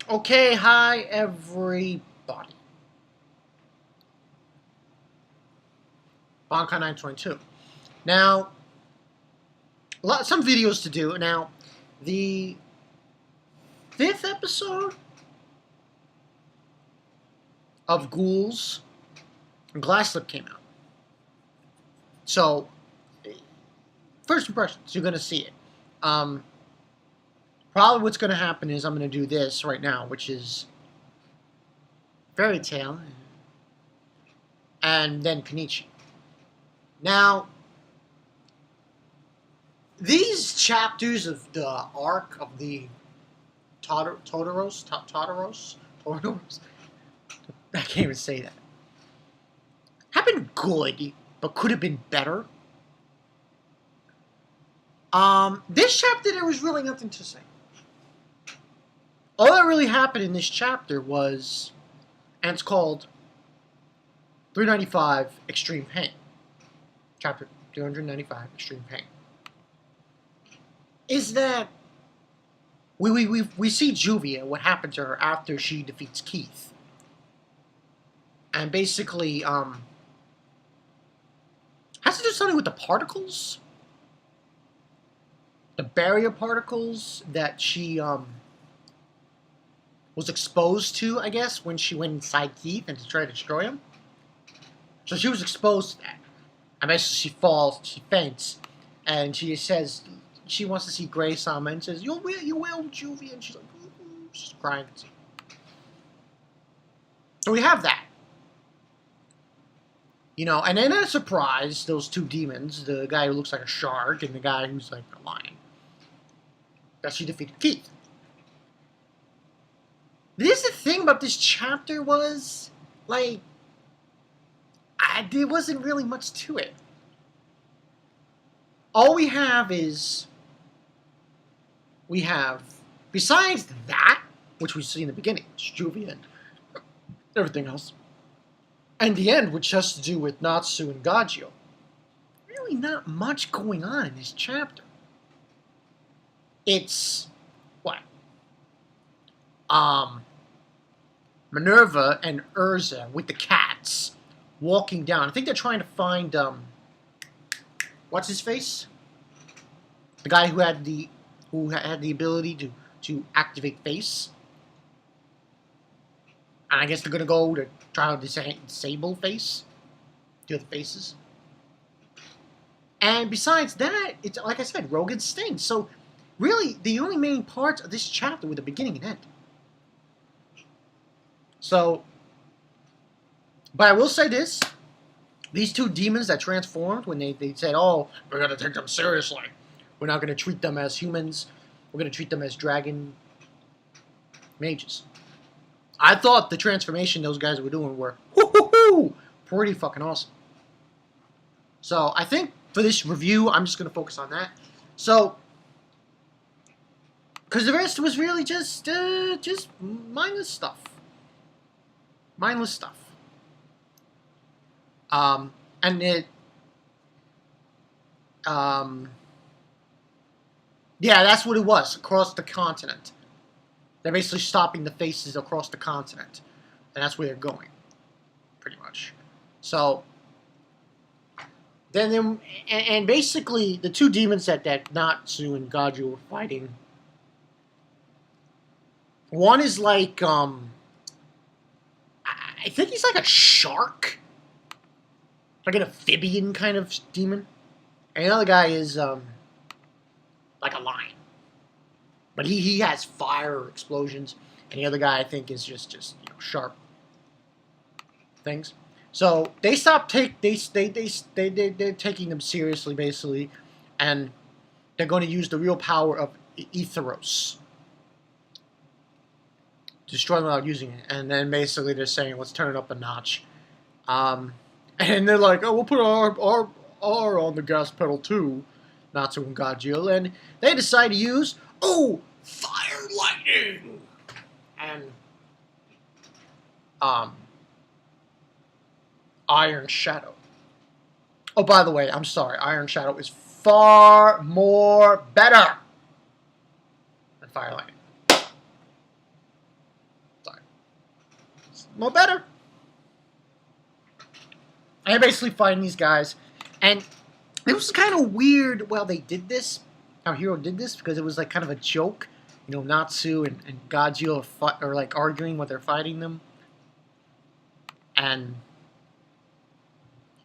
Okay, hi everybody. Bonkai 922. Now, some videos to do. Now, the fifth episode of Ghouls and Glass Slip came out. So, first impressions, you're going to see it. Um, Probably what's going to happen is I'm going to do this right now, which is Fairy Tale, and then Kenichi. Now, these chapters of the arc of the Todoros, I can't even say that. Have been good, but could have been better. This chapter there was really nothing to say. All that really happened in this chapter was, and it's called 395 Extreme Pain. Chapter 395 Extreme Pain. Is that we see Juvia, what happened to her after she defeats Keith. And basically, has to do something with the particles? The barrier particles that she, was exposed to, I guess, when she went inside Keith and to try to destroy him. So she was exposed to that. And basically she falls, she faints, and she says she wants to see Grey Sama and says, you will, Juvia, and she's like, ooh, she's crying. So we have that. You know, and then a surprise, those two demons, the guy who looks like a shark and the guy who's like a lion, that she defeated Keith. This the thing about this chapter was, like, there wasn't really much to it. All we have is, besides that, which we see in the beginning, it's Juvia and everything else, and the end, which has to do with Natsu and gajeel, really not much going on in this chapter. It's, what? Minerva and Urza with the cats walking down. I think they're trying to find, what's his face? The guy who had the ability to activate face. And I guess they're gonna go to try to disable face. The other faces. And besides that, it's like I said, Rogue and Sting. So really, the only main parts of this chapter were the beginning and end. So, but I will say this. These two demons that transformed when they said, oh, we're going to take them seriously. We're not going to treat them as humans. We're going to treat them as dragon mages. I thought the transformation those guys were doing were pretty fucking awesome. So I think for this review, I'm just going to focus on that. So, because the rest was really just mindless stuff. Mindless stuff. And it, yeah, that's what it was, across the continent. They're basically stopping the faces across the continent. And that's where they're going, pretty much. So, and basically, the two demons that Natsu and gajeel were fighting, one is like, I think he's like a shark. Like an amphibian kind of demon. And the other guy is, like a lion. But he has fire explosions. And the other guy, I think, is just sharp things. So they stopped they're taking them seriously, basically. And they're going to use the real power of Etheros. Destroy them without using it. And then basically they're saying, let's turn it up a notch. And they're like, oh, we'll put our on the gas pedal too, Natsu and gajeel. And they decide to use, fire lightning! And, Iron Shadow. Oh, by the way, I'm sorry, Iron Shadow is far more better than fire lightning. more better. And they're basically fighting these guys. And it was kind of weird while they did this, how Hero did this, because it was like kind of a joke. You know, Natsu and Gajeel are like arguing while they're fighting them. And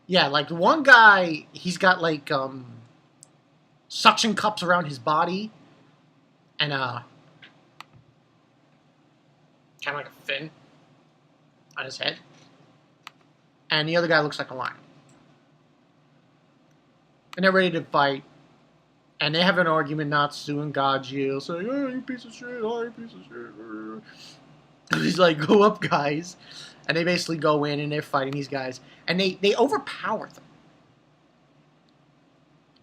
yeah, like one guy, he's got like suction cups around his body and kind of like a fin on his head. And the other guy looks like a lion. And they're ready to fight. And they have an argument, Natsu and Gajeel, saying, "Oh, you piece of shit, oh, you piece of shit." And he's like, "Go up, guys." And they basically go in and they're fighting these guys. And they overpower them.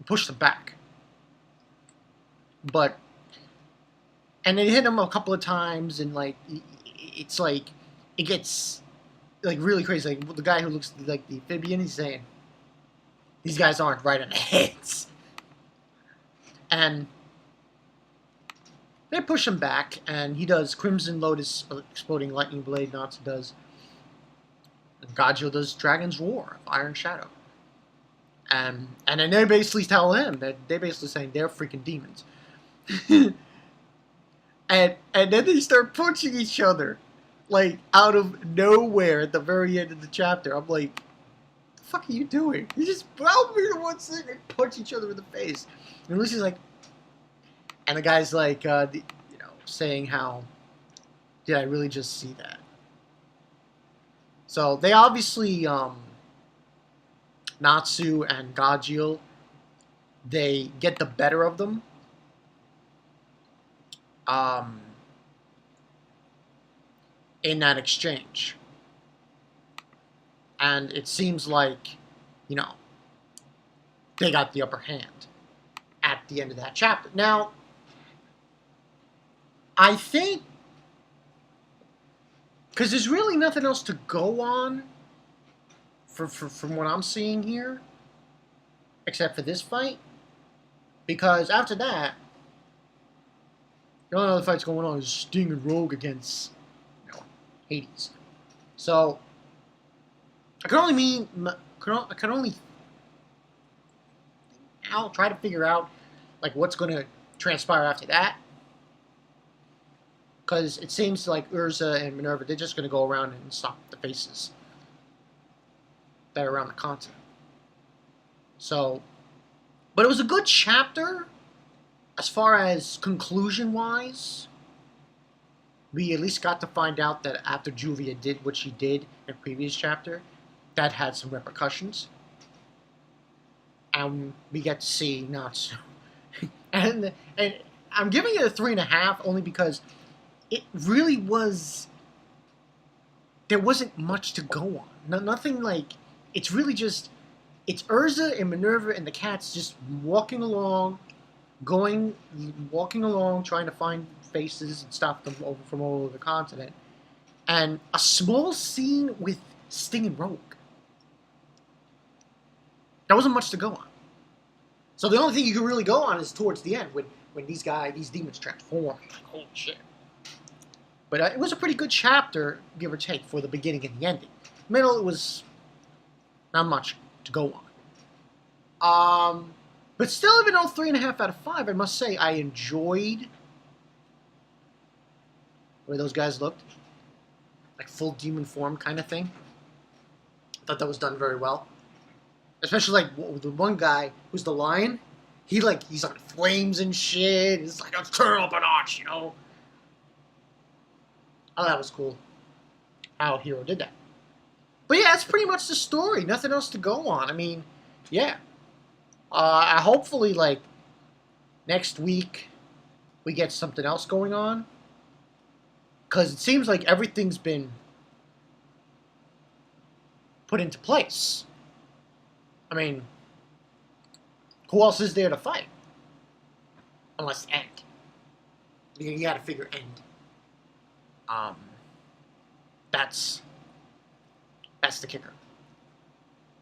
Push them back. And they hit them a couple of times, and like, it's like, it gets like really crazy. Like the guy who looks like the amphibian, he's saying, "These guys aren't right on the heads." And they push him back, and he does Crimson Lotus exploding lightning blade. Natsu does. And Gajeel does Dragon's Roar of Iron Shadow. And then they basically tell him that they're basically saying they're freaking demons. and then they start punching each other, like out of nowhere at the very end of the chapter. I'm like, the fuck are you doing? You just bow me to one second and punch each other in the face. And Lucy's like, and the guy's like, saying how, did I really just see that? So they obviously, Natsu and Gajeel, they get the better of them. In that exchange. And it seems like, they got the upper hand at the end of that chapter. Now, I think, because there's really nothing else to go on from what I'm seeing here, except for this fight, because after that, the only other fight's going on is Sting and Rogue against Hades. So I can only I'll try to figure out like what's going to transpire after that, because it seems like Urza and Minerva, they're just going to go around and stop the faces that are around the continent. So, but it was a good chapter as far as conclusion-wise. We at least got to find out that after Julia did what she did in the previous chapter, that had some repercussions. And we get to see Natsu. and I'm giving it a 3.5 only because it really was, there wasn't much to go on. Nothing like, it's really just, it's Urza and Minerva and the cats just walking along, trying to find faces and stop them from all over the continent. And a small scene with Sting and Rogue. There wasn't much to go on. So the only thing you can really go on is towards the end when these demons transform. Like, holy shit. But it was a pretty good chapter, give or take, for the beginning and the ending. Middle, it was not much to go on. But still, even though 3.5 out of 5, I must say I enjoyed the way those guys looked. Like full demon form kind of thing. I thought that was done very well. Especially like the one guy who's the lion. He's on flames and shit. He's like, let's turn up a notch, Oh, that was cool. How Hero did that. But yeah, that's pretty much the story. Nothing else to go on. I mean, yeah. Hopefully, like, next week we get something else going on. Because it seems like everything's been put into place. I mean, who else is there to fight? Unless End. You gotta figure End. That's the kicker.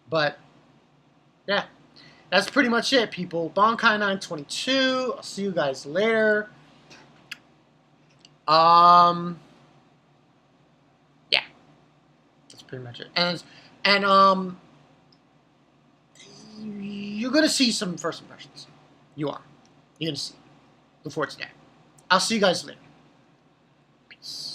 But, yeah. That's pretty much it, people. Bankai 922. I'll see you guys later. Yeah. pretty much it. And you're gonna see some first impressions. You are. You're gonna see. Look forward to that. I'll see you guys later. Peace.